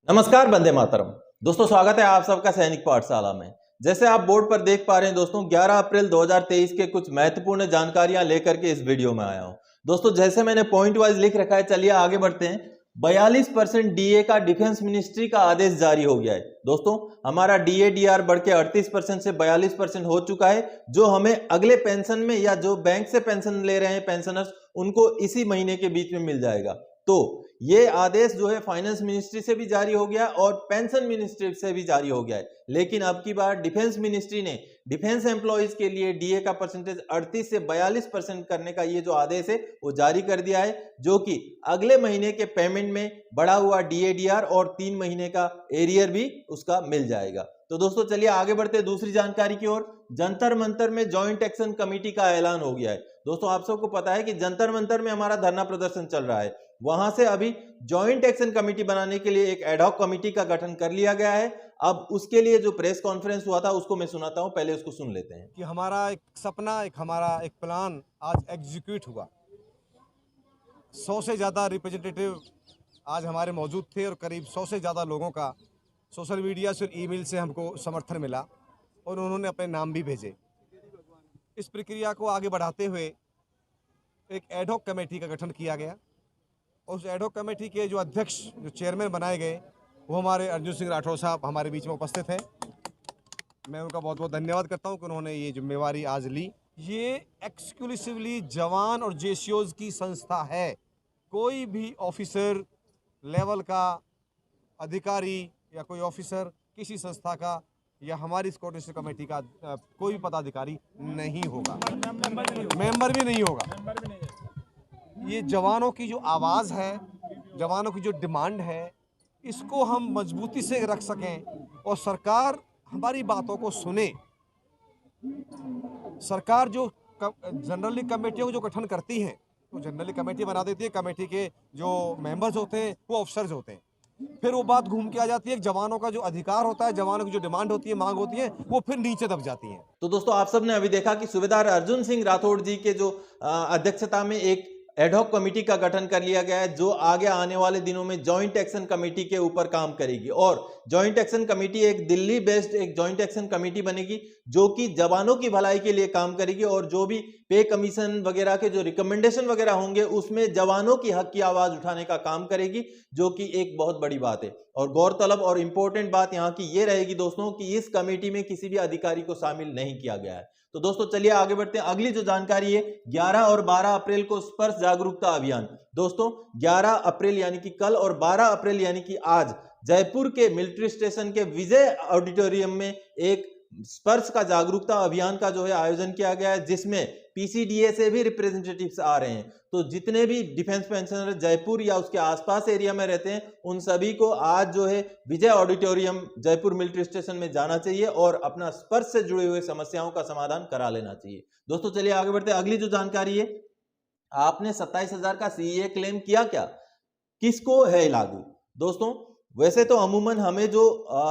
नमस्कार, वंदे मातरम। दोस्तों, स्वागत है आप सबका सैनिक पाठशाला में। जैसे आप बोर्ड पर देख पा रहे हैं दोस्तों, 11 अप्रैल 2023 के कुछ महत्वपूर्ण जानकारियां लेकर के इस वीडियो में आया हूं। दोस्तों, जैसे मैंने पॉइंट वाइज लिख रखा है, चलिए आगे बढ़ते हैं। 42% डीए का डिफेंस मिनिस्ट्री का आदेश जारी हो गया है। दोस्तों, हमारा डीए डीआर बढ़ के 38% से 42% हो चुका है, जो हमें अगले पेंशन में या जो बैंक से पेंशन ले रहे हैं पेंशनर्स, उनको इसी महीने के बीच में मिल जाएगा। तो ये आदेश जो है फाइनेंस मिनिस्ट्री से भी जारी हो गया और पेंशन मिनिस्ट्री से भी जारी हो गया है। लेकिन अब की बार डिफेंस मिनिस्ट्री ने डिफेंस एम्प्लॉइज के लिए डीए का परसेंटेज 38 से 42% करने का ये जो आदेश है वो जारी कर दिया है, जो कि अगले महीने के पेमेंट में बढ़ा हुआ डीए डीआर और 3 महीने का एरियर भी उसका मिल जाएगा। तो दोस्तों, चलिए आगे बढ़ते हैं दूसरी जानकारी की ओर। जंतर मंतर में जॉइंट एक्शन कमेटी का ऐलान हो गया है। दोस्तों, आप सबको पता है कि जंतर मंतर में हमारा धरना प्रदर्शन चल रहा है, वहां से अभी जॉइंट एक्शन कमेटी बनाने के लिए एक एडहॉक कमेटी का गठन कर लिया गया है। अब उसके लिए जो प्रेस कॉन्फ्रेंस हुआ था उसको मैं सुनाता हूं, पहले उसको सुन लेते हैं। कि हमारा एक सपना, हमारा एक प्लान आज एग्जीक्यूट हुआ। 100 से ज़्यादा रिप्रेजेंटेटिव आज हमारे मौजूद थे और करीब 100 से ज़्यादा लोगों का सोशल मीडिया से और ईमेल से हमको समर्थन मिला और उन्होंने अपने नाम भी भेजे। इस प्रक्रिया को आगे बढ़ाते हुए एक एडहॉक कमेटी का गठन किया गया और उस एडहॉक कमेटी के जो अध्यक्ष, जो चेयरमैन बनाए गए, वो हमारे अर्जुन सिंह राठौर साहब हमारे बीच में उपस्थित हैं। मैं उनका बहुत बहुत धन्यवाद करता हूं कि उन्होंने ये जिम्मेवारी आज ली। ये एक्सक्लूसिवली जवान और जेसीओज की संस्था है। कोई भी ऑफिसर लेवल का अधिकारी या कोई ऑफिसर किसी संस्था का या हमारी कोऑर्डिनेशन कमेटी का कोई भी पदाधिकारी नहीं होगा, मेंबर भी नहीं होगा। ये जवानों की जो आवाज़ है, जवानों की जो डिमांड है, इसको हम मजबूती से रख सकें और सरकार हमारी बातों को सुने। सरकार जो जनरली कमेटियों को जो गठन करती है, तो जनरली कमेटी बना देती है। कमेटी के जो मेंबर्स होते हैं वो ऑफिसर्स होते हैं। फिर वो बात घूम के आ जाती है, जवानों का जो अधिकार होता है, जवानों की जो डिमांड होती है, मांग होती है, वो फिर नीचे दब जाती है। तो दोस्तों, आप सबने अभी देखा कि सूबेदार अर्जुन सिंह राठौड़ जी के जो अध्यक्षता में एक एडहॉक कमेटी का गठन कर लिया गया है, जो आगे आने वाले दिनों में जॉइंट एक्शन कमेटी के ऊपर काम करेगी। और जॉइंट एक्शन कमेटी एक दिल्ली बेस्ड एक जॉइंट एक्शन कमेटी बनेगी, जो कि जवानों की भलाई के लिए काम करेगी और जो भी पे कमीशन वगैरह के जो रिकमेंडेशन वगैरह होंगे उसमें जवानों की हक की आवाज उठाने का काम करेगी, जो कि एक बहुत बड़ी बात है। और गौरतलब और इंपॉर्टेंट बात यहाँ की ये रहेगी दोस्तों कि इस कमेटी में किसी भी अधिकारी को शामिल नहीं किया गया है। तो दोस्तों, चलिए आगे बढ़ते हैं। अगली जो जानकारी है, 11 और 12 अप्रैल को स्पर्श जागरूकता अभियान। दोस्तों, 11 अप्रैल यानी कि कल और 12 अप्रैल यानी कि आज जयपुर के मिलिट्री स्टेशन के विजय ऑडिटोरियम में एक स्पर्श का जागरूकता अभियान का जो है आयोजन किया गया है, जिसमें पीसीडीए से भी रिप्रेजेंटेटिव्स आ रहे हैं। तो जितने भी डिफेंस पेंशनर जयपुर या उसके आसपास एरिया में रहते हैं, उन सभी को आज जो है विजय ऑडिटोरियम जयपुर मिलिट्री स्टेशन में जाना चाहिए और अपना स्पर्श से जुड़े हुए समस्याओं का समाधान करा लेना चाहिए। दोस्तों, चलिए आगे बढ़ते हैं। अगली जो जानकारी है, आपने 27,000 का सीए क्लेम किया क्या? किसको है लागू? दोस्तों, वैसे तो अमूमन हमें जो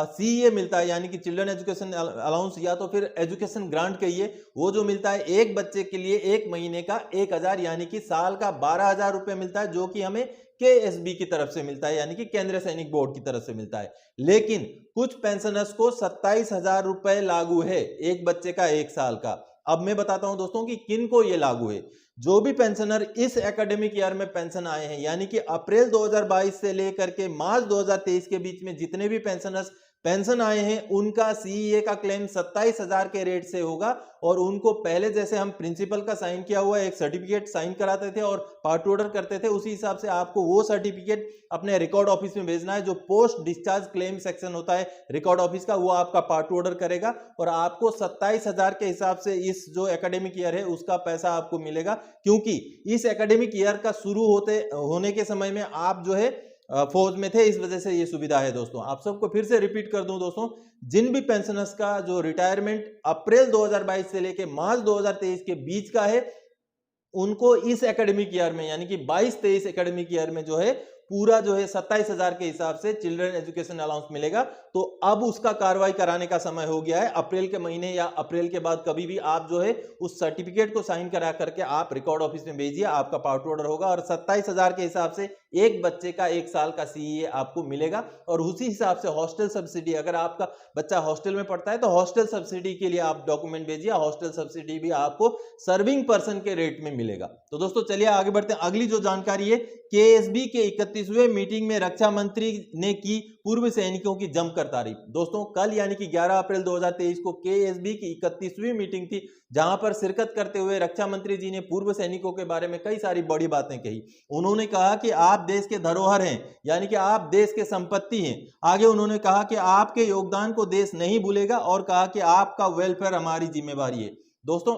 सीए मिलता है, यानी कि चिल्ड्रन एजुकेशन अलाउंस या तो फिर एजुकेशन ग्रांट कहिए, वो जो मिलता है एक बच्चे के लिए एक महीने का 1,000 यानी कि साल का 12,000 रुपए मिलता है, जो कि हमें केएसबी की तरफ से मिलता है, यानी कि केंद्रीय सैनिक बोर्ड की तरफ से मिलता है। लेकिन कुछ पेंशनर्स को 27,000 रुपए लागू है, एक बच्चे का एक साल का। अब मैं बताता हूं दोस्तों कि किन को ये लागू है। जो भी पेंशनर इस एकेडमिक ईयर में पेंशन आए हैं, यानी कि अप्रैल 2022 से लेकर के मार्च 2023 के बीच में जितने भी पेंशनर्स पेंशन आए हैं, उनका सीईए का क्लेम 27,000 के रेट से होगा। और उनको पहले जैसे हम प्रिंसिपल का साइन किया हुआ एक सर्टिफिकेट साइन कराते थे और पार्ट ऑर्डर करते थे, उसी हिसाब से आपको वो सर्टिफिकेट अपने रिकॉर्ड ऑफिस में भेजना है। जो पोस्ट डिस्चार्ज क्लेम सेक्शन होता है रिकॉर्ड ऑफिस का, वो आपका पार्ट ऑर्डर करेगा और आपको 27,000 के हिसाब से इस जो एकेडमिक ईयर है उसका पैसा आपको मिलेगा। क्योंकि इस एकेडमिक ईयर का शुरू होने के समय में आप जो है फौज में थे, इस वजह से ये सुविधा है। दोस्तों, आप सबको फिर से रिपीट कर दूं दोस्तों, जिन भी पेंशनर्स का जो रिटायरमेंट अप्रैल 2022 से लेके मार्च 2023 के बीच का है, उनको इस एकेडमिक ईयर में यानी कि 22-23 एकेडमिक ईयर में जो है पूरा जो है 27,000 के हिसाब से चिल्ड्रन एजुकेशन अलाउंस मिलेगा। तो अब उसका कार्रवाई कराने का समय हो गया है। अप्रैल के महीने या अप्रैल के बाद कभी भी आप जो है उस सर्टिफिकेट को साइन करा करके आप रिकॉर्ड ऑफिस में भेजिए, आपका पार्ट ऑर्डर होगा और 27,000 के हिसाब से एक बच्चे का 1 साल का सीईए आपको मिलेगा। और उसी हिसाब से हॉस्टल सब्सिडी, अगर आपका बच्चा हॉस्टल में पढ़ता है तो हॉस्टल सब्सिडी के लिए आप डॉक्यूमेंट भेजिए, हॉस्टल सब्सिडी भी आपको सर्विंग पर्सन के रेट में मिलेगा। तो दोस्तों चलिए आगे बढ़ते हैं। अगली जो जानकारी है, केएसबी के 31वें मीटिंग में रक्षा मंत्री ने की पूर्व सैनिकों की जमकर तारीफ। दोस्तों कल यानी कि 11 अप्रैल 2023 को केएसबी की 31वीं मीटिंग थी, जहां पर शिरकत करते हुए रक्षा मंत्री जी ने पूर्व सैनिकों के बारे में कई सारी बड़ी बातें कही। उन्होंने कहा कि आप देश के धरोहर हैं, यानी कि आप देश के संपत्ति हैं। आगे उन्होंने कहा कि आपके योगदान को देश नहीं भूलेगा और कहा कि आपका वेलफेयर हमारी जिम्मेवारी है। दोस्तों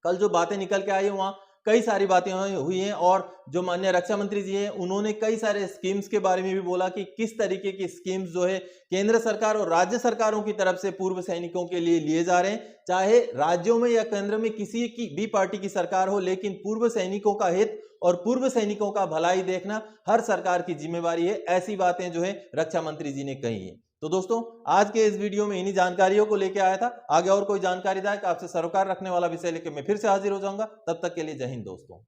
कल जो बातें निकल के आई है वहां कई सारी बातें हुई हैं और जो माननीय रक्षा मंत्री जी हैं उन्होंने कई सारे स्कीम्स के बारे में भी बोला कि किस तरीके की स्कीम्स जो है केंद्र सरकार और राज्य सरकारों की तरफ से पूर्व सैनिकों के लिए जा रहे हैं। चाहे राज्यों में या केंद्र में किसी की भी पार्टी की सरकार हो, लेकिन पूर्व सैनिकों का हित और पूर्व सैनिकों का भलाई देखना हर सरकार की जिम्मेवारी है। ऐसी बातें जो है रक्षा मंत्री जी ने कही है। तो दोस्तों आज के इस वीडियो में इन्हीं जानकारियों को लेकर आया था। आगे और कोई जानकारीदायक आपसे सरोकार रखने वाला विषय लेकर मैं फिर से हाजिर हो जाऊंगा। तब तक के लिए जय हिंद दोस्तों।